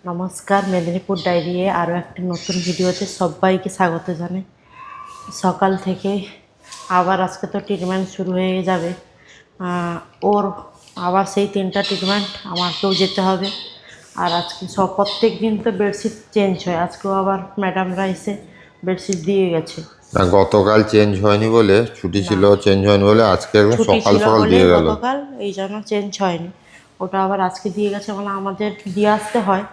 নমস্কার, মেদিনীপুর ডায়েরি আরও একটা নতুন ভিডিওতে সবাইকে স্বাগত জানাই। সকাল থেকে আবার আজকে তো ট্রিটমেন্ট শুরু হয়ে যাবে। ওর আবার সেই 3টা ট্রিটমেন্ট আমাকেও যেতে হবে। আর আজকে প্রত্যেক দিন তো বেডশিট চেঞ্জ হয়, আজকেও আবার ম্যাডামরা এসে বেডশিট দিয়ে গেছে। না, গতকাল চেঞ্জ হয়নি বলে ছুটি ছিল, চেঞ্জ হয়নি বলে আজকে একদম ছুটি সকাল ছিল সকাল বলে দিয়ে গেল। গতকাল এই জন্য চেঞ্জ হয়নি, ওটা আবার আজকে দিয়ে গেছে। মানে আমাদের দিয়ে আসতে হয়,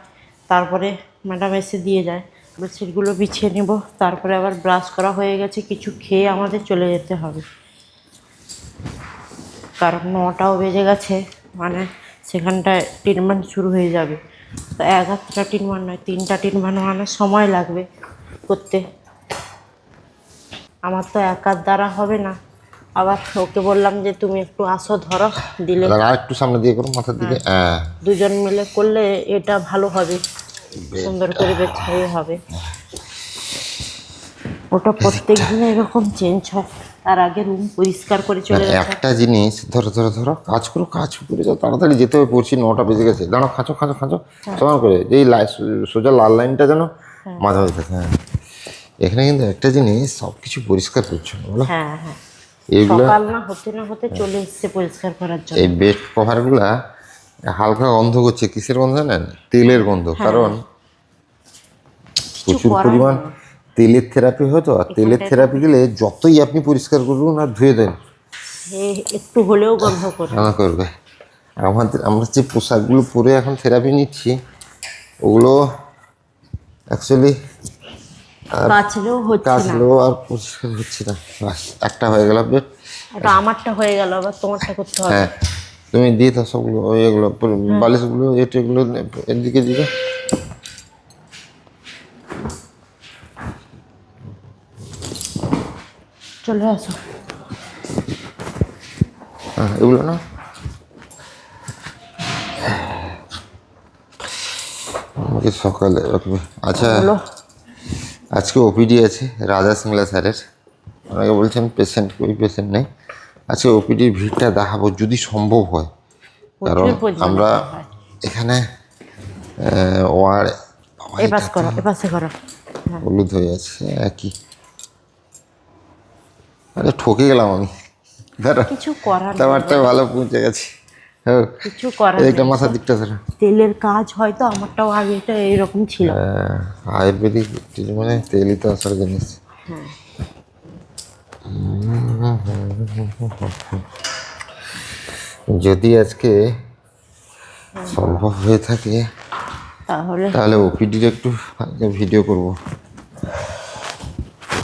তারপরে ম্যাডাম এসে দিয়ে যায়। বেডশিটগুলো বিছিয়ে নেব, তারপরে আবার ব্রাশ করা হয়ে গেছে, কিছু খেয়ে আমাদের চলে যেতে হবে, কারণ 9টাও বেজে গেছে। মানে সেখানটায় ট্রিটমেন্ট শুরু হয়ে যাবে। তো 11টা ট্রিটমেন্ট নয়, 3টা ট্রিটমেন্ট, মানে সময় লাগবে করতে। আমার তো একার দ্বারা হবে না। আবার ওকে বললাম যে তুমি একটু আসো, ধরো দিলে। আর একটু সামনে দিয়ে করো, মাথার দিকে। হ্যাঁ, দুজন মিলে করলে এটা ভালো হবে, সুন্দর করে বেছাই হবে। ওটা প্রত্যেক দিন এরকম চেঞ্জ হয়, তার আগে রুম পরিষ্কার করে চলে গেছে। একটা জিনিস ধরো ধরো ধরো, কাজ করো, কাজ করে যাও, তাড়াতাড়ি যেতে হবে। পড়ছি 9টা বেজে গেছে, দাঁড়াও, খাঁচো খাঁচো খাঁচো সমান করে, যেই সোজা লাল লাইনটা যেন মাঝামাঝি থাকে। হ্যাঁ, এখানে কিন্তু একটা জিনিস, সব কিছু পরিষ্কার করছো না বলো। হ্যাঁ হ্যাঁ, এইগুলো সকাল না হতে চলে এসছে পরিষ্কার করার জন্য। এই বেড কভারগুলা হালকা গন্ধ করছে। কিসের গন্ধ জানেন? তেলের গন্ধ। কারণ প্রচুর পরিমাণ তেলের থেরাপি হয়তো, আর তেলের থেরাপি গেলে যতই আপনি পরিষ্কার করুন আর ধুয়ে দেন, একটু হলেও গন্ধ করে করবে। আমরা যে পোশাকগুলো পরে এখন থেরাপি নিচ্ছি, ওগুলো অ্যাকচুয়ালি কাচলেও আর পরিষ্কার হচ্ছে না। বাস, একটা হয়ে গেল বেড। ওটা আমারটা হয়ে গেল, আবার তোমারটা করতে হবে। হ্যাঁ, তুমি দিয়ে দাও সবগুলো, ওই এগুলো বালিশগুলো, এগুলো এদিকে দিবে। চলে আসো। হ্যাঁ, এগুলো না, আমাকে সকালে রাখবে। আচ্ছা, আজকে ওপিডি আছে রাজা সিংলা স্যারের। ওনাকে বলছেন পেশেন্ট, ওই পেশেন্ট নেই আজকে। ওপিডির ভিড়টা দেখাবো যদি সম্ভব হয়, কারণ আমরা এখানে ওয়ার হলুদ হয়ে আছে একই। আরে ঠকে গেলাম আমি, কিছু করার ব্যাপারটা ভালো পৌঁছে গেছে। কিছু করার একটা মাথার দিকটা ধরো। তেলের কাজ হয়তো আমারটাও আগে এটা এইরকম ছিল। আয়ুর্বেদিক মানে তেলই তো আসল জিনিস। যদি আজকে সম্ভব হয়ে থাকে তাহলে ওপিডির একটু ভিডিও করবো।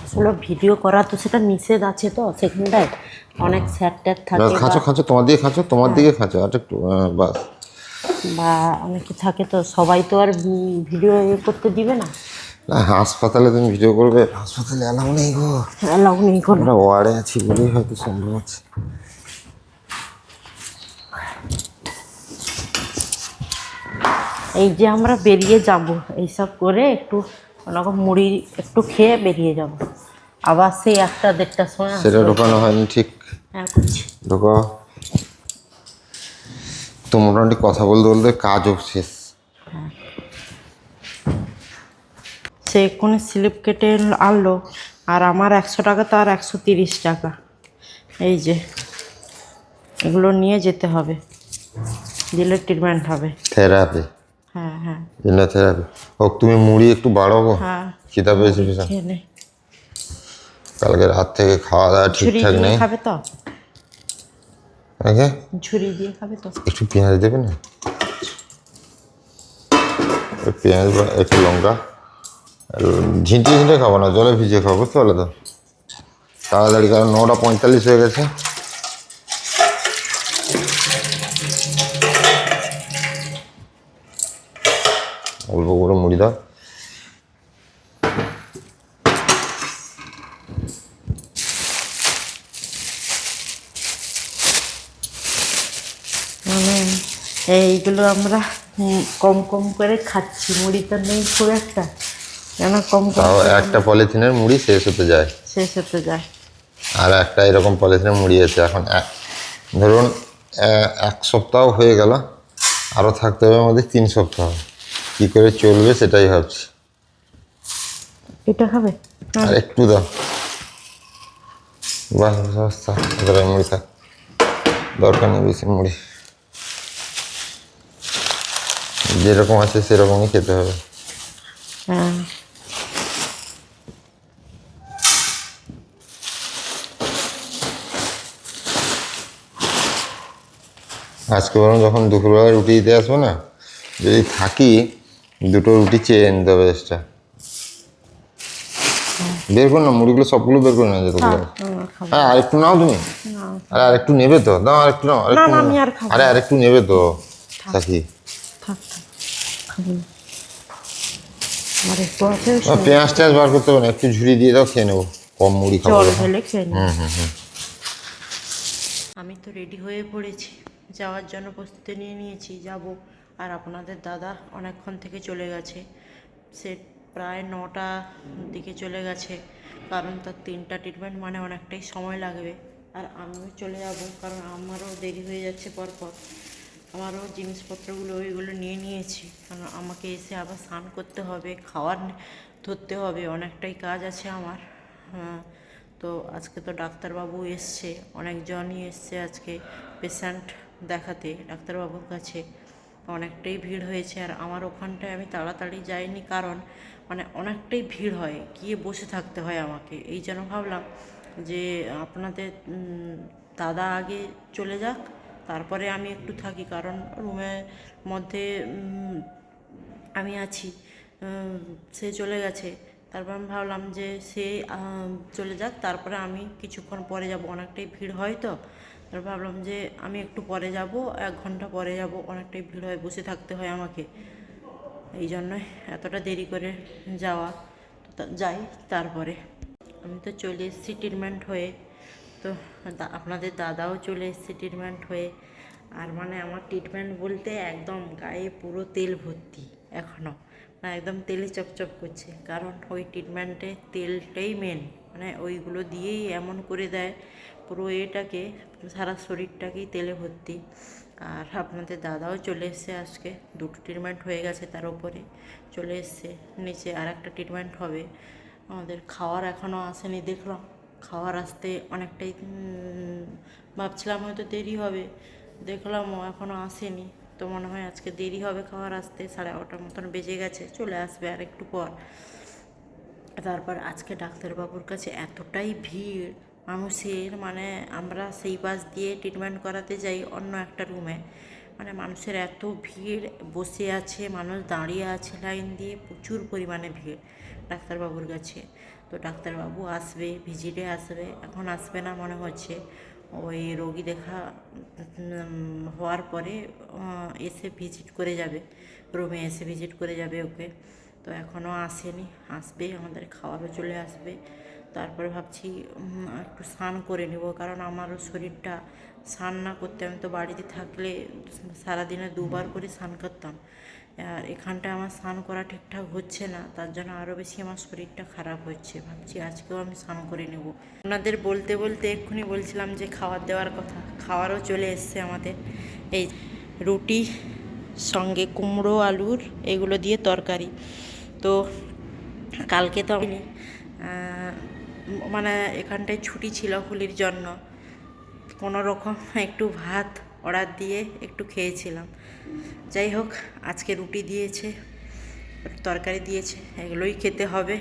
আসলে ভিডিও করা তো সেটা নিষেধ আছে, তো সেখানটায় অনেক স্যার ট্যাগ থাকে, খাঁচো খাঁচো, তোমার দিকে খাঁচো, তোমার দিকে খাঁচো আর একটু, বাস। বা অনেকে থাকে, তো সবাই তো আর ভিডিও করতে দিবে না। না, হাসপাতালে তুমি ভিডিও করবে? হাসপাতালে অ্যালাউ নেই গো, অ্যালাউ নেই। আমরা ওয়ার্ডে আছি বলেই হয়তো সম্ভব আছে। এই যে আমরা বেরিয়ে যাব, এইসব করে একটু ওরকম মুড়ি একটু খেয়ে বেরিয়ে যাব, আবার সেই 1টা-1.5টার সময় সেটা ঢোকানো হয়নি ঠিক। হ্যাঁ, করছি। ঢোকা তো মোটামুটি কথা বলতে বলতে কাজও শেষ। সে এক্ষুনি স্লিপ কেটে আনলো, আর আমার 100 টাকা তো আর 130 টাকা। এই যে এগুলো নিয়ে যেতে হবে, দিলে ট্রিটমেন্ট হবে। থেরাপি? হ্যাঁ হ্যাঁ, থেরাপি হোক। তুমি মুড়ি একটু বাড়ো গো, হ্যাঁ খিদা পেয়েছে ভীষণ। কালকে রাত থেকে খাওয়া দাওয়া ঠিকঠাক নেই। খাবে তো? আচ্ছা, ঝুড়ি দিয়ে খাবে তো? একটু পেঁয়াজ দেবে না? পেঁয়াজ বা একটু লঙ্কা, ঝিঁটিয়ে ঝিঁটে খাবো না, জলে ভিজিয়ে খাবো, বুঝতে পারলে তো? তাড়াতাড়ি, কারণ 9টা 45 হয়ে গেছে। অল্প করে মুড়ি দাও। মানে এইগুলো আমরা কম কম করে খাচ্ছি, মুড়ি তো নেই খুব একটা, কেন কম কম তাও একটা পলিথিনের মুড়ি শেষ হতে যায়, আর একটা এরকম পলিথিনের মুড়ি আছে। এখন ধরুন 1 সপ্তাহ হয়ে গেল, আরও থাকতে হবে আমাদের 3 সপ্তাহ। কী করে চলবে সেটাই ভাবছি। এটা খাবে? আর একটু দাও, বাস বাস থাক, এবারে মুড়ি থাক, দরকার নেই বেশি মুড়ি, যেরকম আছে সেরকমই খেতে হবে। হ্যাঁ আজকে বরং যখন দুপুরবেলা রুটি দিতে আসবো না, যদি থাকি দুটো রুটি চেয়ে নিতে হবে এক্সট্রা। বের করো না মুড়িগুলো, সবগুলো বের করে না যতগুলো। খাবো হ্যাঁ আরেকটু নাও তুমি। না। আরে আরেকটু নেবে তো, দাও আরেকটু নাও, না আরেকটু না নাও। আমি আর খাবো আরে না। আরেকটু নেবে তো সাথী। থাক থাক খাবো না। আমার একটু আছে পেঁয়াজ টেঁয়াজ বার করতে হবে না, একটু ঝুড়ি দিয়ে দাও, খেয়ে নেবো, কম মুড়ি খাবো জল যখন। ঢেলে খেয়ে নিই। হুম। আমি তো রেডি হয়ে পড়েছি, যাওয়ার জন্য প্রস্তুতি নিয়ে নিয়েছি, যাব। আর আপনাদের দাদা অনেকক্ষণ থেকে চলে গেছে, সে প্রায় 9টা দিকে চলে গেছে, কারণ তার 3টা ট্রিটমেন্ট মানে অনেকটাই সময় লাগবে। আর আমিও চলে যাব, কারণ আমারও দেরি হয়ে যাচ্ছে পরপর। আমারও জিনিসপত্রগুলো ওইগুলো নিয়ে নিয়েছি, কারণ আমাকে এসে আবার স্নান করতে হবে, খাওয়ার ধরতে হবে, অনেকটাই কাজ আছে আমার। হ্যাঁ, তো আজকে তো ডাক্তারবাবু এসছে, অনেকজনই এসছে আজকে পেশেন্ট দেখাতে ডাক্তারবাবুর কাছে, অনেকটাই ভিড় হয়েছে। আর আমার ওখানটায় আমি তাড়াতাড়ি যাইনি, কারণ মানে অনেকটাই ভিড় হয়, গিয়ে বসে থাকতে হয় আমাকে। এই জন্য ভাবলাম যে আপনাদের দাদা আগে চলে যাক, তারপরে আমি একটু থাকি, কারণ রুমের মধ্যে আমি আছি, সে চলে গেছে। তারপর আমি ভাবলাম যে সে চলে যাক, তারপরে আমি কিছুক্ষণ পরে যাব, অনেকটাই ভিড় হয় তো। তারপর ভাবলাম যে আমি একটু পরে যাব, 1 ঘন্টা পরে যাব, অনেকটাই ভিড় হয়, বসে থাকতে হয় আমাকে, এই জন্যই এতটা দেরি করে যাওয়া। তো যাই, তারপরে আমি তো চলে এসেছি ট্রিটমেন্ট হয়ে, তো আপনাদের দাদাও চলে এসেছে ট্রিটমেন্ট হয়ে। আর মানে আমার ট্রিটমেন্ট বলতে একদম গায়ে পুরো তেল ভর্তি এখনও, না একদম তেলে চপচপ করছে, কারণ ওই ট্রিটমেন্টে তেলটাই মেন, মানে ওইগুলো দিয়েই এমন করে দেয় পুরো এটাকে, সারা শরীরটাকেই তেলে ভর্তি। আর আপনাদের দাদাও চলে এসছে আজকে, 2টো ট্রিটমেন্ট হয়ে গেছে, তার উপরে চলে এসছে, নিচে আর একটা ট্রিটমেন্ট হবে। আমাদের খাওয়ার এখনও আসেনি, দেখলাম খাওয়ার আসতে অনেকটাই ভাবছিলাম হয়তো দেরি হবে, দেখলাম ও এখনও আসেনি, তো মনে হয় আজকে দেরি হবে খাওয়ার আসতে, 11:30 মতন বেজে গেছে, চলে আসবে আর একটু পর। তারপর আজকে ডাক্তারবাবুর কাছে এতটাই ভিড় মানুষের, মানে আমরা সেই পাশ দিয়ে ট্রিটমেন্ট করাতে যাই অন্য একটা রুমে, মানে মানুষের এত ভিড়, বসে আছে মানুষ, দাঁড়িয়ে আছে লাইন দিয়ে, প্রচুর পরিমাণে ভিড় ডাক্তারবাবুর কাছে। তো ডাক্তারবাবু আসবে, ভিজিটে আসবে, এখন আসবে না মনে হচ্ছে, ওই রোগী দেখা হওয়ার পরে এসে ভিজিট করে যাবে, রুমে এসে ভিজিট করে যাবে ওকে। তো এখনও আসেনি, আসবে, আমাদের খাওয়ারও চলে আসবে। তারপরে ভাবছি একটু স্নান করে নেব, কারণ আমারও শরীরটা, স্নান না করতে, আমি তো বাড়িতে থাকলে সারাদিনে 2বার করে স্নান করতাম, আর এখানটায় আমার স্নান করা ঠিকঠাক হচ্ছে না, তার জন্য আরও বেশি আমার শরীরটা খারাপ হচ্ছে। ভাবছি আজকেও আমি স্নান করে নেব। আপনাদের বলতে বলতে এক্ষুনি বলছিলাম যে খাবার দেওয়ার কথা, খাওয়ারও চলে এসছে আমাদের, এই রুটি সঙ্গে কুমড়ো আলুর এগুলো দিয়ে তরকারি। তো কালকে তো আমি মানে এখানটায় ছুটি ছিল হোলির জন্য, কোনো রকম একটু ভাত অর্ডার দিয়ে একটু খেয়েছিলাম। যাই হোক, আজকে রুটি দিয়েছে, তরকারি দিয়েছে, এগুলোই খেতে হবে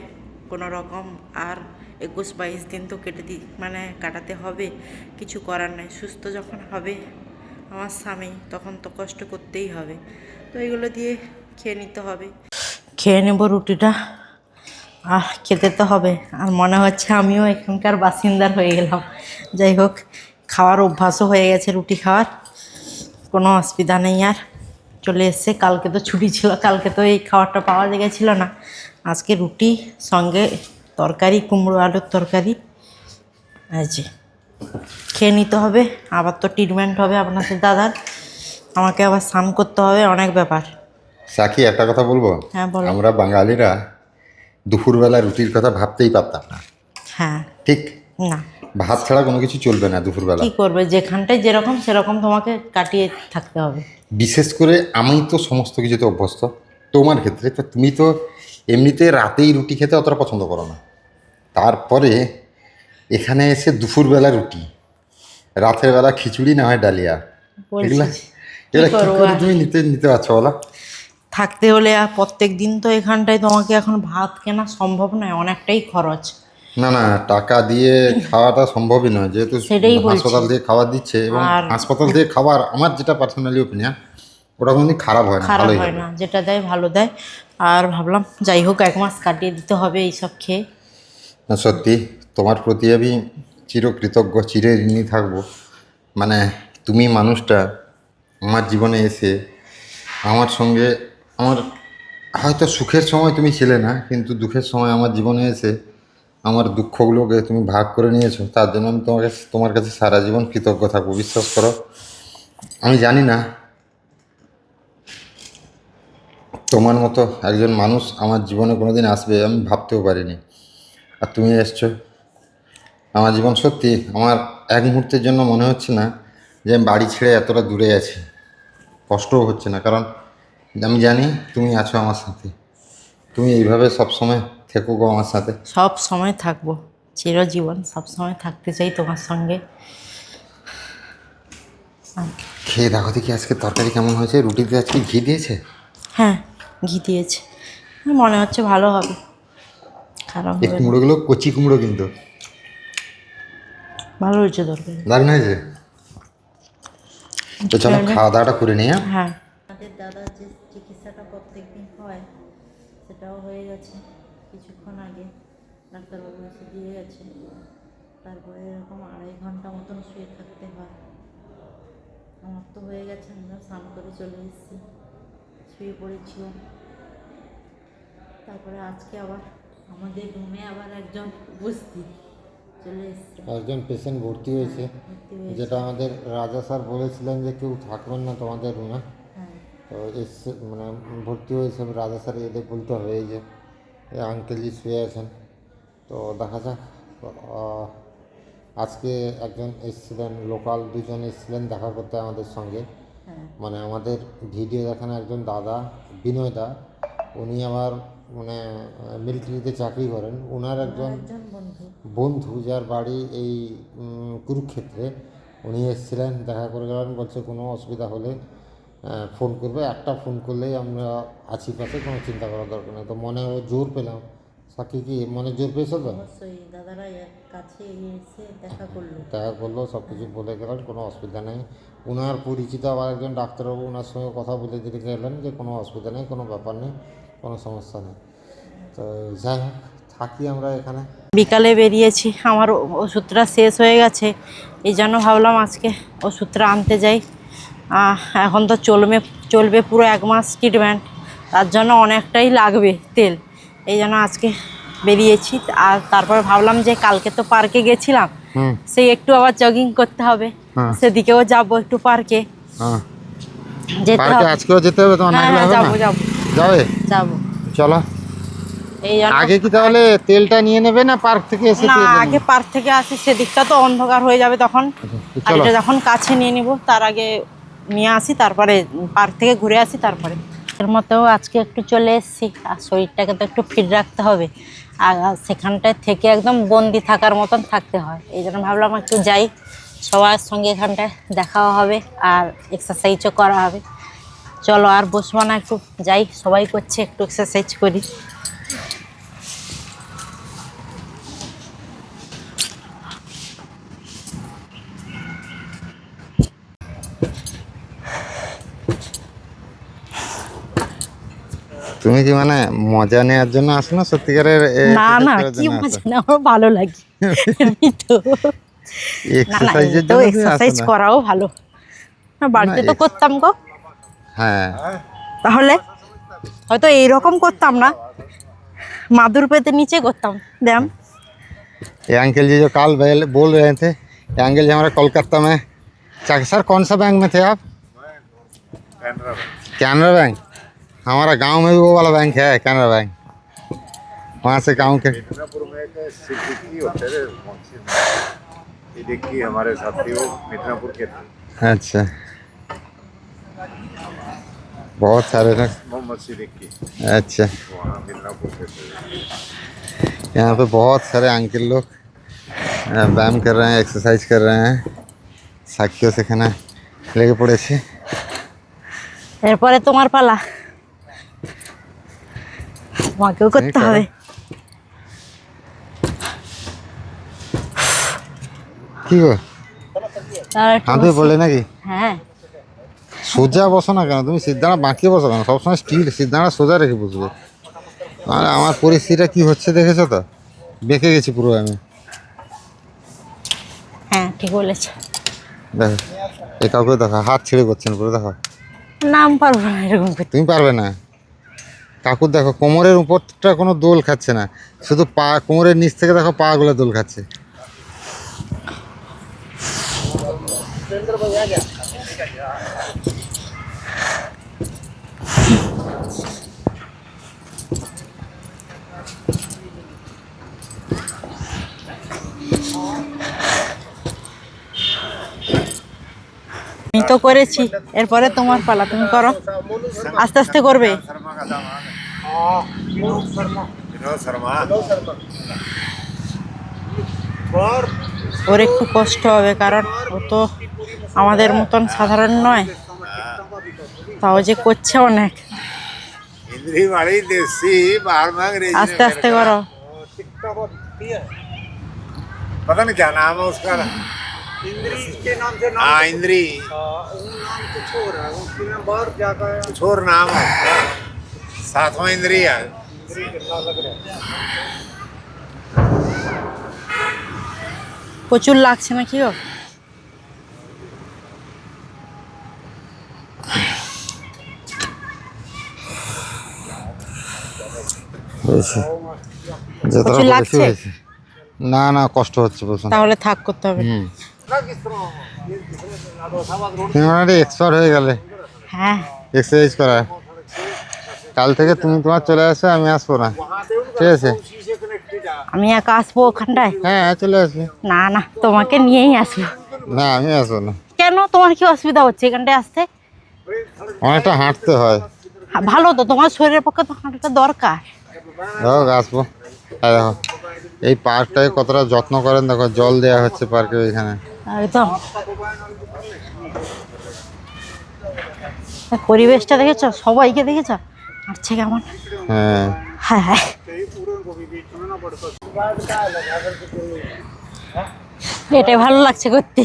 কোনো রকম। আর 21-22 দিন তো মানে কাটাতে হবে, কিছু করার নাই। সুস্থ যখন হবে আমার স্বামী, তখন তো কষ্ট করতেই হবে, তো এগুলো দিয়ে খেয়ে নিতে হবে। খেয়ে নেব রুটিটা, খেতে তো হবে। আর মনে হচ্ছে আমিও এখানকার বাসিন্দার হয়ে গেলাম। যাই হোক, খাওয়ার অভ্যাসও হয়ে গেছে, রুটি খাওয়ার কোনো অসুবিধা নেই। আর চলে এসছে, কালকে তো ছুটি ছিল, কালকে তো এই খাবারটা পাওয়া গেছিল না। আজকে রুটি সঙ্গে তরকারি, কুমড়ো আলুর তরকারি, আছে, খেয়ে নিতে হবে। আবার তো ট্রিটমেন্ট হবে আপনাদের দাদার, আমাকে আবার স্নান করতে হবে, অনেক ব্যাপার। সাকি একটা কথা বলবো, হ্যাঁ বলো। আমরা বাঙালিরা দুপুরবেলা রুটির কথা ভাবতেই পারতাম না। হ্যাঁ। ঠিক না, ভাত ছাড়া কোনো কিছু চলবে না দুপুরবেলা। কি করবে, যেখানটায় যেরকম সেরকম তোমাকে কাটিয়ে থাকতে হবে। বিশেষ করে আমি তো সমস্ত কিছুতে অভ্যস্ত, তোমার ক্ষেত্রে তো তুমি তো এমনিতে রাতেই রুটি খেতে অতটা পছন্দ করো না, তারপরে এখানে এসে দুপুরবেলা রুটি, রাতের বেলা খিচুড়ি না হয় ডালিয়া, এগুলা বলছিস এগুলা কি করবো করে আর? তুমি নিতে নিতে পারছো বলো? থাকতে হলে আর প্রত্যেক দিন তো এখানটায় তোমাকে এখন ভাত কেনা সম্ভব নয়, অনেকটাই খরচ। না না, টাকা দিয়ে খাওয়াটা সম্ভবই নয়, যেহেতু সেটাই বলছি। হাসপাতাল থেকে খাবার দিচ্ছে, এবং আর হাসপাতাল থেকে খাবার আমার যেটা পার্সোনালি ওপিনিয়ন, ওটা কোনোদিন খারাপ হয় না, খারাপ ভালোই হয় হবে। না, যেটা দেয় ভালো দেয়। আর ভাবলাম যাই হোক 1 মাস কাটিয়ে দিতে হবে এইসব খেয়ে। না সত্যি তোমার প্রতি আমি চিরকৃতজ্ঞ, চিরঋণী থাকবো। মানে তুমি মানুষটা আমার জীবনে এসে আমার সঙ্গে, আমার হয়তো সুখের সময় তুমি ছিলে না, কিন্তু দুঃখের সময় আমার জীবনে এসে আমার দুঃখগুলোকে তুমি ভাগ করে নিয়েছো, তার জন্য আমি তোমার কাছে সারা জীবন কৃতজ্ঞ থাকবো। বিশ্বাস করো, আমি জানি না তোমার মতো একজন মানুষ আমার জীবনে কোনোদিন আসবে, আমি ভাবতেও পারিনি। আর তুমি এসছো আমার জীবন। সত্যি আমার এক মুহূর্তের জন্য মনে হচ্ছে না যে আমি বাড়ি ছেড়ে এতটা দূরে আছি, কষ্টও হচ্ছে না, কারণ আমি জানি তুমি আছো আমার সাথে। তুমি এইভাবে সবসময় থেকো গো আমার সাথে। সব সময় থাকবো, চিরজীবন সব সময় থাকতে চাই তোমার সঙ্গে। খেয়ে দেখো দেখি আজকে তরকারি কেমন হয়েছে, রুটিতে আজকে ঘি দিয়েছে। হ্যাঁ, ঘি দিয়েছে, মনে হচ্ছে ভালো হবে, খারাপ এই হবে না। কুমড়োগুলো কচি কুমড়ো কিন্তু ভালো হয়েছে তরকারি। দারুণ হয়েছে। তো চলো খাওয়া দাওয়াটা করে নিই। হ্যাঁ, হ্যাঁ, আমাদের দাদার যে চিকিৎসাটা প্রত্যেকদিন হয় সেটাও হয়ে গেছে কিছুক্ষণ আগে, ডাক্তারবাবু এসে দিয়ে গেছে। তারপরে এরকম 2.5 ঘন্টা মতন শুয়ে থাকতে হয়। আমার তো হয়ে গেছে, আমরা স্নান করে চলে এসেছি, শুয়ে পড়েছিলাম। তারপরে আজকে আবার আমাদের রুমে আবার একজন উপস্থিত চলে এসছে। একজন পেশেন্ট ভর্তি হয়েছে, ভর্তি হয়েছে। যেটা আমাদের রাজা স্যার বলেছিলেন যে কেউ থাকবেন না তোমাদের রুমে। হ্যাঁ, তো এসে মানে ভর্তি হয়েছে, রাজা স্যার এদের বলতে হবে এই যে এই আঙ্কেলজি শুয়ে আছেন। তো দেখা যাক। আহ, আজকে একজন এসেছিলেন, লোকাল দুজন এসেছিলেন দেখা করতে আমাদের সঙ্গে। হ্যাঁ, মানে আমাদের ভিডিও দেখান একজন দাদা, বিনয় দা, উনি আবার মানে মিলিটারিতে চাকরি করেন। ওনার একজন একজন বন্ধু। বন্ধু যার বাড়ি এই কুরুক্ষেত্রে, উনি এসেছিলেন, দেখা করে গেলেন, বলছে কোনো অসুবিধা হলে ফোন করবে, একটা ফোন করলেই আমরা আছি পাশে, কোনো চিন্তা করার দরকার নেই। তো মনে জোর পেলাম। সাক্ষী কি মনে জোর পেয়েছো তো? অবশ্যই দাদারা কাছে এসে দেখা করলো। দেখা করলো, সব কিছু বলে গেলেন, কোনো অসুবিধা নেই। ওনার পরিচিত আবার একজন ডাক্তারবাবু ওনার সঙ্গে কথা বলে দিয়ে গেলেন যে কোনো অসুবিধা নেই, কোনো ব্যাপার নেই, কোনো সমস্যা নেই। তো যাই হোক, থাকি আমরা এখানে। বিকালে বেরিয়েছি, আমার ওষুধটা শেষ হয়ে গেছে, এই জন্য ভাবলাম আজকে ওষুধটা আনতে যাই। এখন তো চলবে পুরো 1 মাস ট্রিটমেন্ট, তার জন্য অনেকটাই লাগবে তেল, এই জন্য আজকে বেরিয়েছি। আর তারপরে ভাবলাম যে কালকে তো পার্কে গেছিলাম, সেই একটু আবার জগিং করতে হবে, সেদিকেও যাবো একটু পার্কে, যেতে হবে। আজকেও যেতে হবে তোমার? হ্যাঁ হ্যাঁ, যাবো যাবো যাবে? যাবো। চলো। এই জন্য আগে কি তাহলে তেলটা নিয়ে নেবে না পার্ক থেকে এসে না, তেল নেবে? আগে পার্ক থেকে আসি, সেদিকটা তো অন্ধকার হয়ে যাবে তখন, আর চলো। এটা যখন কাছে নিয়ে নিব তার আগে নিয়ে আসি, তারপরে পার্ক থেকে ঘুরে আসি। তারপরে এর মতো আজকে একটু চলে এসেছি, আর শরীরটাকে তো একটু ফিট রাখতে হবে, আর সেখানটায় থেকে একদম বন্দি থাকার মতন থাকতে হয়, এই জন্য ভাবলাম একটু যাই, সবার সঙ্গে এখানটায় দেখাও হবে আর এক্সারসাইজও করা হবে। চলো আর বসবো না, একটু যাই, সবাই করছে, একটু এক্সারসাইজ করি। তুমি কি মানে মজা নেওয়ার জন্য আসো না সত্যিকারের? না না, কি মজা না, আমার ভালো লাগে এমনি তো। না না, এক্সারসাইজের তো জন্য তুমি আসো এক্সারসাইজ না? করাও ভালো, বাড়িতে তো করতাম গো, হ্যাঁ, তাহলে হয়তো এইরকম করতাম না, মাদুর পেতে নিচে করতাম। দেখ ये अंकल जी जो कल बोल रहे थे, ये अंकल जी हमारे कोलकाता में सर कौन सा बैंक में थे आप? कैनरा बैंक। हमारा गांव में भी वो वाला बैंक है, कैनरा बैंक। वहाँ से गाँव के मिदनापुर में एक सिद्दीकी होते थे, सिद्दीकी हमारे साथी, वो मिदनापुर के थे। अच्छा। बहुत सारे ना। मोहम्मद सिद्दीकी अच्छा, वहाँ मिदनापुर से थे। यहाँ पे बहुत सारे अंकल लोग व्यायाम कर रहे हैं, एक्सरसाइज कर रहे हैं। সাক্ষীও সেখানে লেগে পড়েছে। এরপরে তোমার পালা, তোমাকেও করতে করো। হবে। কি গো, আর একটু হাতে বসি। বলে নাকি? হ্যাঁ, সোজা বসো না কেন, তুমি সিদ্ধারা বাঁকিয়ে বসো কেন? সবসময় স্টিল সিদ্ধারা সোজা রেখে বসবে। আর আমার পরিস্থিতিটা কি হচ্ছে দেখেছো তো, বেঁকে গেছি পুরো আমি। হ্যাঁ ঠিক বলেছ। দেখো এ কাউকে দেখো হাত ছেড়ে করছেন পুরো, দেখো নাম পারবো না এরকম করতে। তুমি পারবে না। কাকুর দেখো কোমরের উপরটা কোনো দোল খাচ্ছে না, শুধু পা, কোমরের নিচ থেকে দেখো পা গুলো দোল খাচ্ছে। আমি তো করেছি, এরপরে তোমার পালা, তুমি করো। আস্তে আস্তে করবে। शर्मा का दामाद है। विनोद शर्मा ওর একটু কষ্ট হবে, কারণ ও তো আমাদের মতন সাধারণ নয়, তাও যে করছে অনেক। इंद्री वाली देसी बाहर में अंग्रेजी में আস্তে আস্তে मेरे করো। पता नहीं क्या नाम है उसका। हाँ इंद्री, कुछ और नाम है उसका। सातवां इंद्री है। প্রচুর লাগছে না কি গো? হয়েছে যতটা প্রচুর করেছি লাগছে? হয়েছে। না না, কষ্ট হচ্ছে প্রচুর। তাহলে থাক, করতে হবে। তুমি মানে এক্সপার্ট হয়ে গেলে হ্যাঁ, এক্সারসাইজ করা। কাল থেকে তুমি তোমার চলে আসো, আমি আসবো না, ঠিক আছে? আমি একা আসবো ওখানটায়? হ্যাঁ চলে আসবে। না না, তোমাকে নিয়েই আসবো। না আমি আসবো না, কেন, তোমার কি অসুবিধা হচ্ছে এখানটায় আসতে? অনেকটা হাঁটতে হয়। ভালো তো, তোমার শরীরের পক্ষে তো হাঁটাটা দরকার। হোক আসবো। আর দেখো এই পার্কটাকে কতটা যত্ন করেন, দেখো জল দেওয়া হচ্ছে পার্কে ওইখানে। একদম। পরিবেশটা দেখেছো, সবাইকে দেখেছো হাঁটছে কেমন। হ্যাঁ হ্যাঁ হ্যাঁ, এটাই ভালো লাগছে করতে।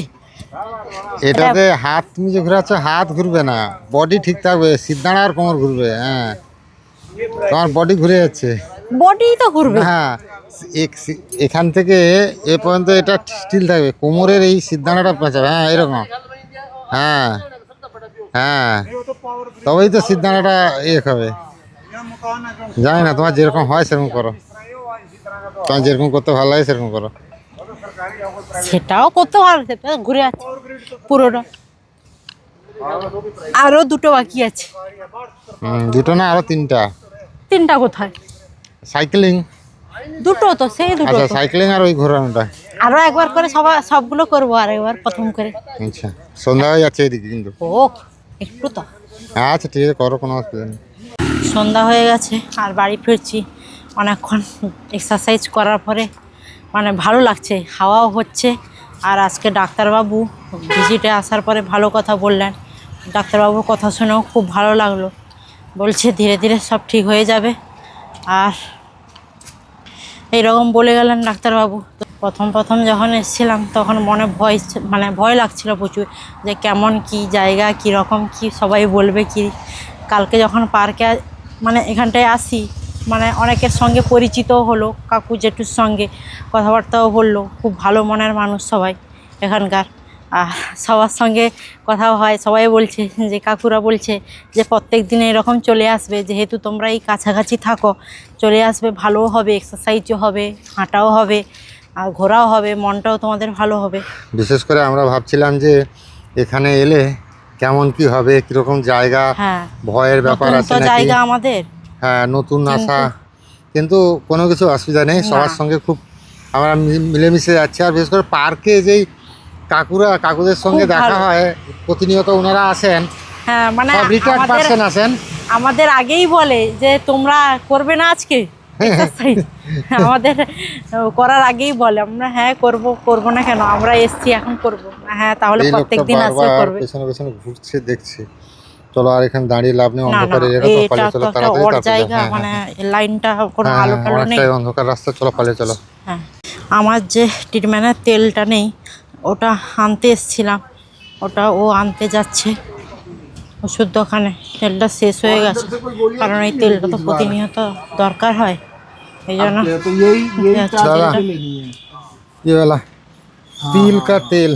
এটাতে হাত তুমি যে ঘুরাচ্ছ, হাত ঘুরবে না, বডি ঠিক থাকবে, সিদ্ধাড়া আর কোমর ঘুরবে। হ্যাঁ তোমার বডি ঘুরে যাচ্ছে। বডি তো ঘুরবে। হ্যাঁ এখান থেকে এ পর্যন্ত এটা স্টিল থাকবে, কোমরের এই সিদ্ধাড়াটা পেঁচাবে। হ্যাঁ এরকম, হ্যাঁ হ্যাঁ, তবেই তো সিদ্ধাড়াটা ইয়ে হবে। জানি না, তোমার যেরকম হয় সেরকম করো, তোমার যেরকম করতে ভালো লাগে সেরকম করো। সেটাও করতে ভালো, সেটা ঘুরে আছে পুরোটা। আরো দুটো বাকি আছে। দুটো না, আরো তিনটা। তিনটা কোথায়? সাইক্লিং। দুটো তো, সেই দুটো আচ্ছা তো। সাইক্লিং আর ওই ঘোরানোটা। আরো একবার করে সবগুলো করবো, আর একবার প্রথম করে। আচ্ছা সন্ধ্যা হয়ে যাচ্ছে এদিকে কিন্তু। ও একটু তো। আচ্ছা ঠিক আছে, করো, কোনো অসুবিধা নেই। সন্ধ্যা হয়ে গেছে আর বাড়ি ফিরছি। অনেকক্ষণ এক্সারসাইজ করার পরে মানে ভালো লাগছে, হাওয়াও হচ্ছে। আর আজকে ডাক্তারবাবু ভিজিটে আসার পরে ভালো কথা বললেন। ডাক্তারবাবুর কথা শুনেও খুব ভালো লাগলো। বলছে ধীরে ধীরে সব ঠিক হয়ে যাবে। আর এইরকম বলে গেলেন ডাক্তারবাবু। প্রথম যখন এসেছিলাম তখন মনে ভয় লাগছিল প্রচুর, যে কেমন কি জায়গা, কী রকম কি সবাই বলবে কি। কালকে যখন পার্কে মানে এখানটায় আসি, মানে অনেকের সঙ্গে পরিচিতও হলো, কাকু জেঠুর সঙ্গে কথাবার্তাও বললো। খুব ভালো মনের মানুষ সবাই এখানকার। আর সবার সঙ্গে কথাও হয়, সবাই বলছে যে কাকুরা বলছে যে প্রত্যেক দিন এরকম চলে আসবে, যেহেতু তোমরা এই কাছাকাছি থাকো, চলে আসবে, ভালোও হবে, এক্সারসাইজও হবে, হাঁটাও হবে, আর ঘোরাও হবে, মনটাও তোমাদের ভালো হবে। বিশেষ করে আমরা ভাবছিলাম যে এখানে এলে কেমন কি হবে, কিরকম জায়গা, হ্যাঁ, ভয়ের ব্যাপার নতুন আছে তো নাকি। জায়গা আমাদের। হ্যাঁ নতুন আসা, কিন্তু কোনো কিছু অসুবিধা নেই, সবার সঙ্গে খুব আমরা মিলেমিশে যাচ্ছি। আর বিশেষ করে পার্কে যেই কাকুদের সঙ্গে খুব দেখা ভালো। হয় প্রতিনিয়ত, ওনারা আসেন, হ্যাঁ মানে সব রিটায়ার্ড পার্সন আছেন। আমাদের আগেই বলে যে তোমরা করবে না আজকে exercise? আমাদের করার আগেই বলে, আমরা হ্যাঁ করব না কেন, আমরা এসছি এখন করব। হ্যাঁ তাহলে এই লোকটা প্রত্যেকদিন আসবে বারবার করবে। পেছনে পেছনে ঘুরছে, দেখছে। চলো আর এখানে দাঁড়িয়ে লাভ নেই, না না অন্ধকার এরিয়াটা, তো এটা পালিয়ে তো চলো একটা তাড়াতাড়ি, ওর তারপর জায়গা, হ্যাঁ মানে লাইনটা কোনো হ্যাঁ আলো টালো নেই। অনেকটাই অন্ধকার রাস্তা, চলো পালিয়ে চলো। হ্যাঁ আমার যে ট্রিটমেন্টের তেলটা নেই, ওটা আনতে এসছিলাম, ওটা ও আনতে যাচ্ছে ওষুধ দোকানে। তেলটা শেষ হয়ে গেছে, কারণ এই তেলটা তো প্রতিনিয়ত দরকার হয়, এই জন্য। दादा ये वाला तिल का तेल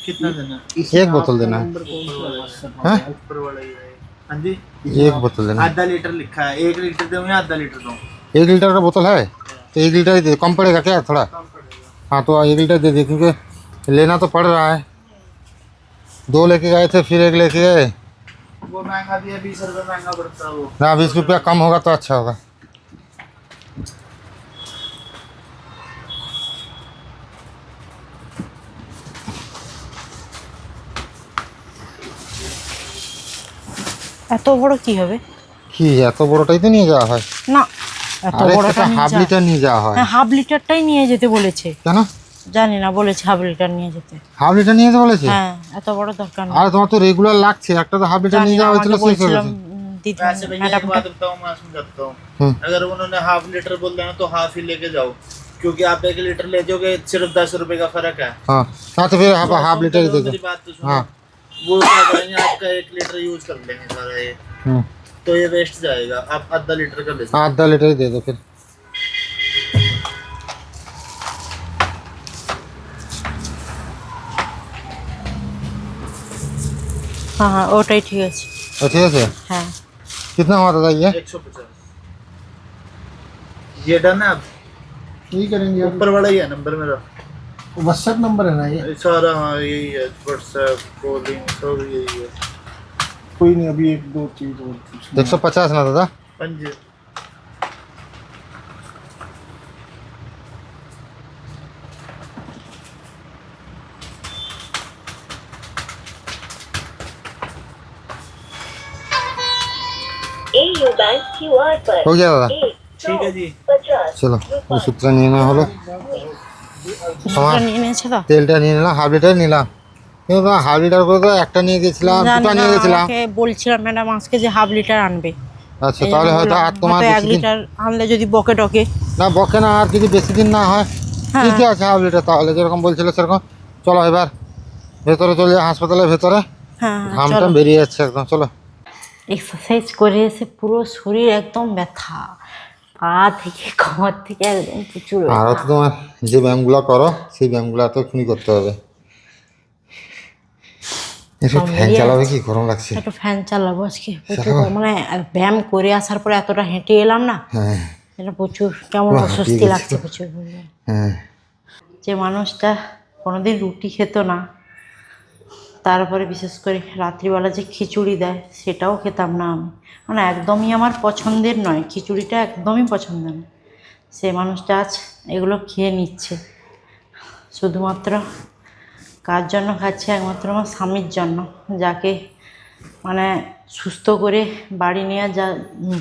कितना देना? एक बोतल देना है। हाँ? ऊपर वाला ही है। हाँ जी, एक बोतल देना है। आधा लीटर लिखा है, 1 लीटर दूँ या आधा लीटर दूँ? 1 लीटर का बोतल है तो 1 लीटर ही दे, कम पड़ेगा क्या थोड़ा? हाँ तो 1 लीटर दे दे, क्योंकि लेना तो पड़ रहा है। 2 लेके गए थे, फिर 1 लेके गए वो महंगा भी है, 20 रुपये महंगा पड़ता है वो। ना। 20 रुपया कम होगा तो अच्छा होगा। এত বড় কি হবে? কি এত বড়টাই তো নিয়ে যাওয়া হয়? না এত আরে বড়টা সেটা হাফ লিটার নিয়ে যাওয়া হয়। হ্যাঁ হাফ লিটারটাই নিয়ে যেতে বলেছে। কেন জানি না, বলেছে হাফ লিটার নিয়ে যেতে। হাফ লিটার নিয়ে যেতে বলেছে? হ্যাঁ এত বড় দরকার নেই। আরে তোমার তো রেগুলার লাগছে, একটা তো হাফ লিটার জানি নিয়ে না, যাওয়া হয়েছিল, আমাকে শেষ হয়ে বলছিলাম গেছে। দিদি वैसे भैया एक ম্যাডামটা। बात बताऊँ, मैं समझाता हूँ। हम्म। अगर उन्होंने हाफ लीटर बोल दिया ना तो हाफ ही लेके जाओ, क्योंकि आप 1 लीटर ले जाओगे, सिर्फ 10 रुपए का फर्क है। हाँ हाँ तो फिर हाफ लीटर ही दे दो। मेरी बात तो सुनो। हाँ वो क्या करेंगे, आपका 1 लीटर यूज कर लेंगे सारा ये, हम्म, तो ये वेस्ट जाएगा। आप आधा लीटर का ले जाओ। आधा लीटर ही दे दो फिर। হ্যাঁ হ্যাঁ ওটাই ঠিক আছে। तो ठीक है, হ্যাঁ कितना हुआ दादा ये? 150 ये डन है। अब यही करेंगे अब। ऊपर वाला ही है नंबर मेरा व्हाट्सएप नंबर है ना ये? सारा। हाँ यही है, व्हाट्सएप कॉलिंग सब यही है। कोई नहीं, अभी 1 2 चीज और पूछना है। 150 ना दादा? पंज AU बैंक QR पर हो गया दादा? ठीक है जी। 50 চলো ওষুধটা নিয়ে নেওয়া হলো, ওষুধটা নিয়ে নিয়েছে তো? তেলটা নিয়ে নিলাম, হাফ লিটার নিলাম। কিন্তু তোমার হাফ লিটার করে তো একটা নিয়ে গেছিলাম, জানি দুটো না, নিয়ে গেছিলাম। আমাকে বলছিলাম ম্যাডাম আজকে যে হাফ লিটার আনবে। আচ্ছা এই তাহলে জন্য হয়তো বললাম, আর তোমার হয়তো 1 বেশি দিন লিটার আনলে যদি বকে টকে। না, বকে না, আর যদি বেশি দিন না হয় হ্যাঁ। ঠিক আছে হাফ লিটার, তাহলে যেরকম বলছিল সেরকম। চলো এবার ভেতরে চলে যাই, হাসপাতালের ভেতরে। হ্যাঁ ঘামটা চলো। বেরিয়ে যাচ্ছে একদম, চলো। এক্সারসাইজ করে এসে পুরো শরীর একদম ব্যথা, পা থেকে কোমর থেকে একদম প্রচুর আরও তো তোমার যে ব্যায়ামগুলো করো সেই ব্যায়ামগুলো তো এক্ষুনি করতে হবে। একটু সব ফ্যান মিলিয়ে চালাবে যাচ্ছে। কি, গরম লাগছে। একটু ফ্যান চালাবো আজকে প্রচুর, চালাবো? মানে ব্যায়াম করে আসার পরে এতটা হেঁটে এলাম না, হ্যাঁ এটা প্রচুর কেমন পুরো অস্বস্তি হাঁপিয়ে লাগছে গেছি। প্রচুর। হ্যাঁ যে মানুষটা কোনোদিন রুটি খেত না, তারপরে বিশেষ করে রাত্রিবেলা যে খিচুড়ি দেয় সেটাও খেতাম না আমি, মানে একদমই আমার পছন্দের নয়, খিচুড়িটা একদমই পছন্দের নয়। সে মানুষটা আজ এগুলো খেয়ে নিচ্ছে, শুধুমাত্র কার জন্য খাচ্ছে? একমাত্র আমার স্বামীর জন্য, যাকে মানে সুস্থ করে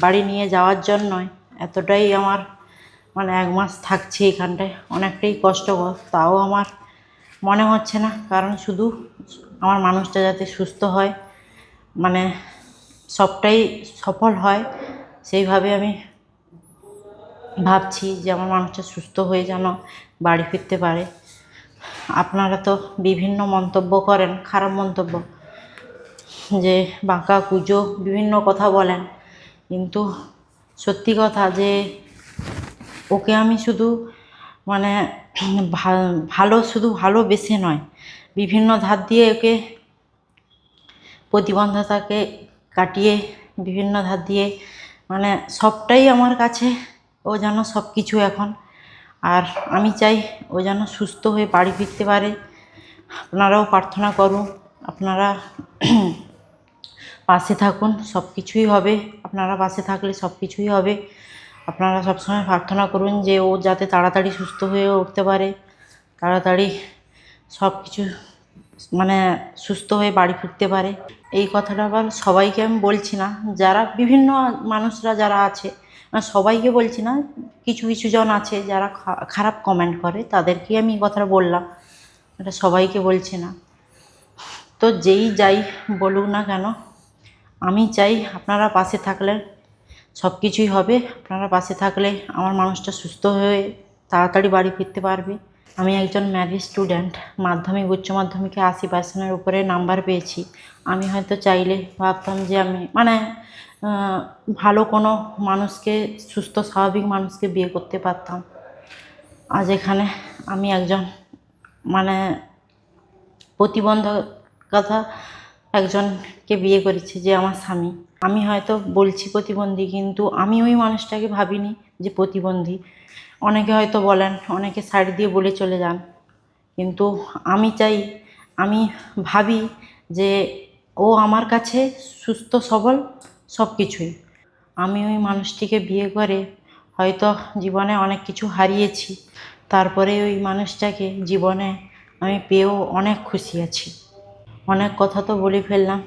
বাড়ি নিয়ে যাওয়ার জন্যই এতটাই আমার মানে 1 মাস থাকছি এখানটায়, অনেকটাই কষ্টকর। তাও আমার মনে হচ্ছে না, কারণ শুধু আমার মানুষটা যাতে সুস্থ হয়, মানে সবটাই সফল হয়, সেইভাবে আমি ভাবছি যে আমার মানুষটা সুস্থ হয়ে যেন বাড়ি ফিরতে পারে। আপনারা তো বিভিন্ন মন্তব্য করেন, খারাপ মন্তব্য, যে বাঁকা কুজো বিভিন্ন কথা বলেন, কিন্তু সত্যি কথা যে ওকে আমি শুধু মানে শুধু ভালোবেসে নয়, বিভিন্ন ধার দিয়ে ওকে প্রতিবন্ধকতাকে কাটিয়ে বিভিন্ন ধার দিয়ে মানে সবটাই আমার কাছে ও যেন সব কিছু এখন। আর আমি চাই ও যেন সুস্থ হয়ে বাড়ি ফিরতে পারে। আপনারাও প্রার্থনা করুন, আপনারা পাশে থাকুন, সব কিছুই হবে। আপনারা পাশে থাকলে সব কিছুই হবে। আপনারা সবসময় প্রার্থনা করুন যে ও যাতে তাড়াতাড়ি সুস্থ হয়ে উঠতে পারে, তাড়াতাড়ি সব কিছু মানে সুস্থ হয়ে বাড়ি ফিরতে পারে। এই কথাটা আবার সবাইকে আমি বলছি না, যারা বিভিন্ন মানুষরা যারা আছে, সবাইকে বলছি না, কিছু কিছু জন আছে যারা খারাপ কমেন্ট করে, তাদেরকে আমি এই কথাটা বললাম, এটা সবাইকে বলছি না। তো যেই যাই বলুক না কেন, আমি চাই আপনারা পাশে থাকলে সব কিছুই হবে। আপনারা পাশে থাকলে আমার মানুষটা সুস্থ হয়ে তাড়াতাড়ি বাড়ি ফিরতে পারবে। আমি একজন ম্যারিড স্টুডেন্ট, মাধ্যমিক উচ্চ মাধ্যমিকে 80%-এর উপরে নাম্বার পেয়েছি। আমি হয়তো চাইলে ভাবতাম যে আমি মানে ভালো কোনো মানুষকে, সুস্থ স্বাভাবিক মানুষকে বিয়ে করতে পারতাম। আজ এখানে আমি একজন মানে প্রতিবন্ধকতা একজনকে বিয়ে করেছি, যে আমার স্বামী। আমি হয়তো বলছি প্রতিবন্ধী, কিন্তু আমি ওই মানুষটাকে ভাবিনি যে প্রতিবন্ধী। অনেকে হয়তো বলেন, অনেকে সাইড দিয়ে বলে চলে যান, কিন্তু আমি চাই, আমি ভাবি যে ও আমার কাছে সুস্থ সবল সব কিছুই। আমি ওই মানুষটিকে বিয়ে করে হয়তো জীবনে অনেক কিছু হারিয়েছি, তারপরে ওই মানুষটাকে জীবনে আমি পেয়েও অনেক খুশি আছি। অনেক কথা তো বলে ফেললাম।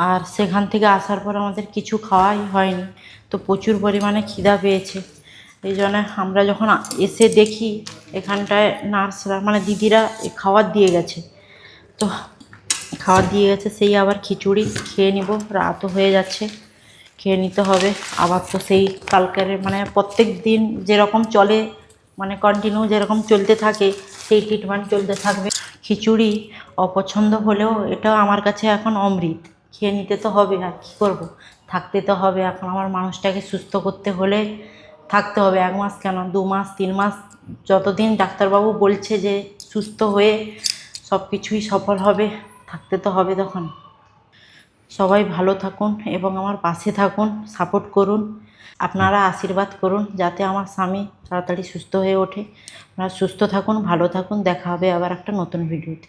আর সেখান থেকে আসার পর আমাদের কিছু খাওয়াই হয়নি, তো প্রচুর পরিমাণে খিদা পেয়েছে। এই জন্য আমরা যখন এসে দেখি এখানটায় নার্সরা মানে দিদিরা খাবার দিয়ে গেছে, তো খাবার দিয়ে গেছে, সেই আবার খিচুড়ি খেয়ে নিব। রাতও হয়ে যাচ্ছে, খেয়ে নিতে হবে। আবার তো সেই কালকের মানে প্রত্যেক দিন যেরকম চলে, মানে কন্টিনিউ যেরকম চলতে থাকে, সেই ট্রিটমেন্ট চলতে থাকবে। খিচুড়ি অপছন্দ হলেও এটাও আমার কাছে এখন অমৃত। খেয়ে নিতে তো হবে, আর কী করবো, থাকতে তো হবে। এখন আমার মানুষটাকে সুস্থ করতে হলে থাকতে হবে। 1 মাস কেন, 2 মাস, 3 মাস, যতদিন ডাক্তারবাবু বলছে যে সুস্থ হয়ে সব কিছুই সফল হবে, থাকতে তো হবে তখন। সবাই ভালো থাকুন এবং আমার পাশে থাকুন, সাপোর্ট করুন। আপনারা আশীর্বাদ করুন যাতে আমার স্বামী তাড়াতাড়ি সুস্থ হয়ে ওঠে। আপনারা সুস্থ থাকুন, ভালো থাকুন। দেখা হবে আবার একটা নতুন ভিডিওতে।